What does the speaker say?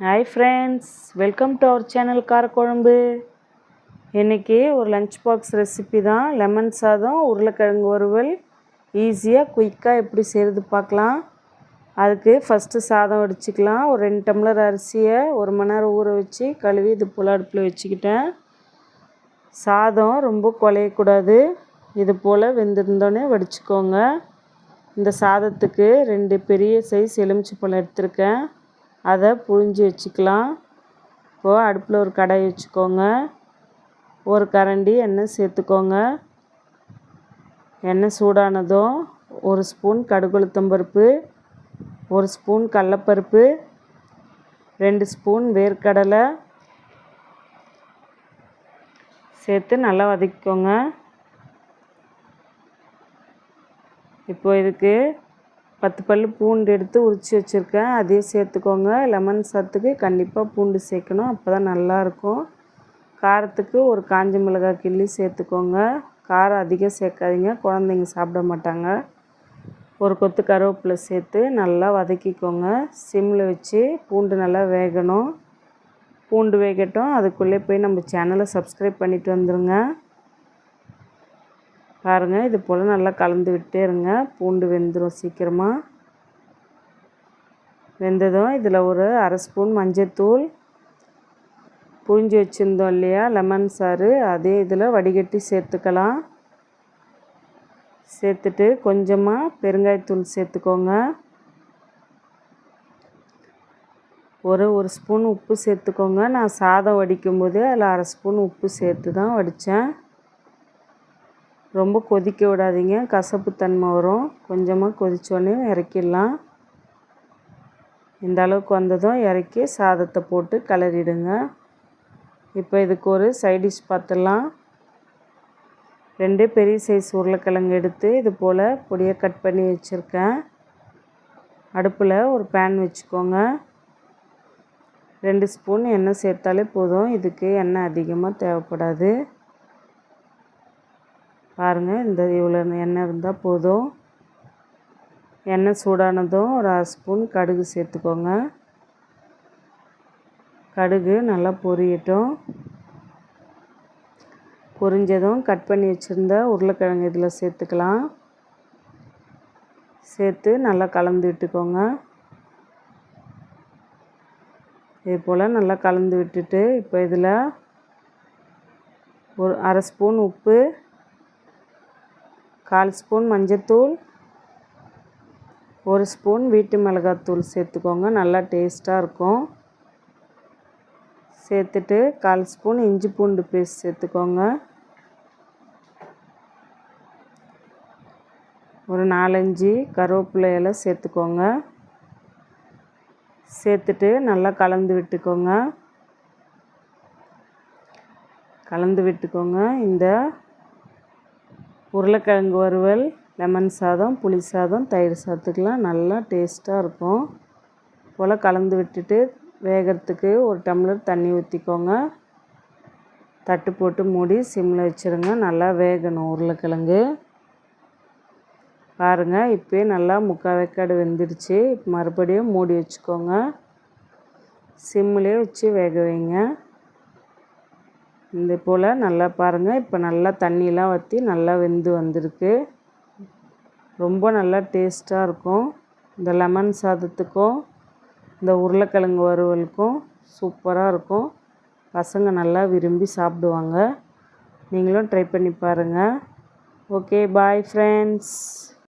Hi friends, welcome to our channel Karakuzhambu. இன்றைக்கி ஒரு lunch box recipe தான். லெமன் சாதம், உருளைக்கிழங்கு வறுவல் ஈஸியாக குயிக்காக எப்படி செய்கிறது பார்க்கலாம். அதுக்கு ஃபஸ்ட்டு சாதம் வடிச்சிக்கலாம். ஒரு 2 டம்ளர் அரிசியை 1 மணி நேரம் ஊற வச்சு கழுவி இது போல் அடுப்பில் வச்சுக்கிட்டேன். சாதம் ரொம்ப குழையக்கூடாது, இது போல் வெந்திருந்தோடனே வடிச்சுக்கோங்க. இந்த சாதத்துக்கு 2 பெரிய சைஸ் எலுமிச்சைப்பழம் எடுத்திருக்கேன், அதை புழிஞ்சு வச்சுக்கலாம். இப்போது அடுப்பில் ஒரு கடாய் வச்சுக்கோங்க. ஒரு கரண்டி எண்ணெய் சேர்த்துக்கோங்க. எண்ணெய் சூடானதும் 1 ஸ்பூன் கடுகு உளுத்தம்பருப்பு, 1 ஸ்பூன் கடலைப்பருப்பு, 2 ஸ்பூன் வேர்க்கடலை சேர்த்து நல்லா வதக்கிக்கோங்க. இப்போது இதுக்கு 10 பல் பூண்டு எடுத்து உரித்து வச்சுருக்கேன், அதையும் சேர்த்துக்கோங்க. லெமன் சாதத்துக்கு கண்டிப்பாக பூண்டு சேர்க்கணும், அப்போ தான் நல்லாயிருக்கும். காரத்துக்கு ஒரு காஞ்ச மிளகாய் கிள்ளி சேர்த்துக்கோங்க. காரம் அதிகம் சேர்க்காதீங்க, குழந்தைங்க சாப்பிட மாட்டாங்க. ஒரு கொத்து கருவேப்பிலை சேர்த்து நல்லா வதக்கிக்கோங்க. சிம்மில் வச்சு பூண்டு நல்லா வேகணும். பூண்டு வேகட்டும், அதுக்குள்ளே போய் நம்ம சேனலை சப்ஸ்கிரைப் பண்ணிவிட்டு வந்துடுங்க. பாருங்கள், இது போல் நல்லா கலந்து விட்டே இருங்க, பூண்டு வெந்துடும் சீக்கிரமாக. வெந்ததும் இதில் ஒரு 1/2 ஸ்பூன் மஞ்சத்தூள், புழிஞ்சு வச்சுருந்தோம் இல்லையா லெமன் சாறு, அதே இதில் வடிகட்டி சேர்த்துக்கலாம். சேர்த்துட்டு கொஞ்சமாக பெருங்காயத்தூள் சேர்த்துக்கோங்க. ஒரு ஸ்பூன் உப்பு சேர்த்துக்கோங்க. நான் சாதம் வடிக்கும்போது அதில் 1/2 ஸ்பூன் உப்பு சேர்த்து தான் வடித்தேன். ரொம்ப கொதிக்க விடாதீங்க, கசப்பு தன்மை வரும். கொஞ்சமாக கொதித்தோடனே இறக்கிடலாம். இந்த அளவுக்கு வந்ததும் இறக்கி சாதத்தை போட்டு கிளறிடுங்க. இப்போ இதுக்கு ஒரு சைடிஷ் பார்த்துடலாம். 2 பெரிய சைஸ் உருளைக்கிழங்கு எடுத்து இது போல் பொடியை கட் பண்ணி வச்சுருக்கேன். அடுப்பில் ஒரு பேன் வச்சுக்கோங்க. 2 ஸ்பூன் எண்ணெய் சேர்த்தாலே போதும், இதுக்கு எண்ணெய் அதிகமாக தேவைப்படாது. பாருங்கள், இந்த இவ்வளோ எண்ணெய் இருந்தால் போதும். எண்ணெய் சூடானதும் ஒரு 1/2 ஸ்பூன் கடுகு சேர்த்துக்கோங்க. கடுகு நல்லா பொரியட்டும். பொரிஞ்சதும் கட் பண்ணி வச்சுருந்த உருளைக்கிழங்கு இதில் சேர்த்துக்கலாம். சேர்த்து நல்லா கலந்து விட்டுக்கோங்க. இது போல் நல்லா கலந்து விட்டுட்டு இப்போ இதில் ஒரு 1/2 ஸ்பூன் உப்பு, 1/4 ஸ்பூன் மஞ்சத்தூள், 1 ஸ்பூன் வீட்டு மிளகாத்தூள் சேர்த்துக்கோங்க, நல்லா டேஸ்ட்டாக இருக்கும். சேர்த்துட்டு 1/4 ஸ்பூன் இஞ்சி பூண்டு பேஸ்ட் சேர்த்துக்கோங்க. ஒரு 4-5 கருவேப்பிலை இலை சேர்த்துக்கோங்க. சேர்த்துட்டு நல்லா கலந்து விட்டுக்கோங்க. இந்த உருளைக்கிழங்கு வறுவல், லெமன் சாதம், புளி சாதம், தயிர் சாதத்துக்கெலாம் நல்லா டேஸ்ட்டாக இருக்கும். போல் கலந்து விட்டுட்டு வேகிறதுக்கு 1 டம்ளர் தண்ணி ஊற்றிக்கோங்க. தட்டு போட்டு மூடி சிம்மில் வச்சுருங்க. நல்லா வேகணும் உருளைக்கிழங்கு. பாருங்கள், இப்போயே நல்லா 3/4 வேக்காடு வெந்துடுச்சு. இப்போ மறுபடியும் மூடி வச்சுக்கோங்க. சிம்மிலே வச்சு வேக வைங்க. இந்த போல் நல்லா பாருங்கள், இப்போ நல்லா தண்ணியெலாம் வற்றி நல்லா வெந்து வந்திருக்கு. ரொம்ப நல்லா டேஸ்ட்டாக இருக்கும். இந்த லெமன் சாதத்துக்கும் இந்த உருளைக்கிழங்கு வறுவலுக்கும் சூப்பராக இருக்கும். பசங்க நல்லா விரும்பி சாப்பிடுவாங்க. நீங்களும் ட்ரை பண்ணி பாருங்கள். Okay, bye friends.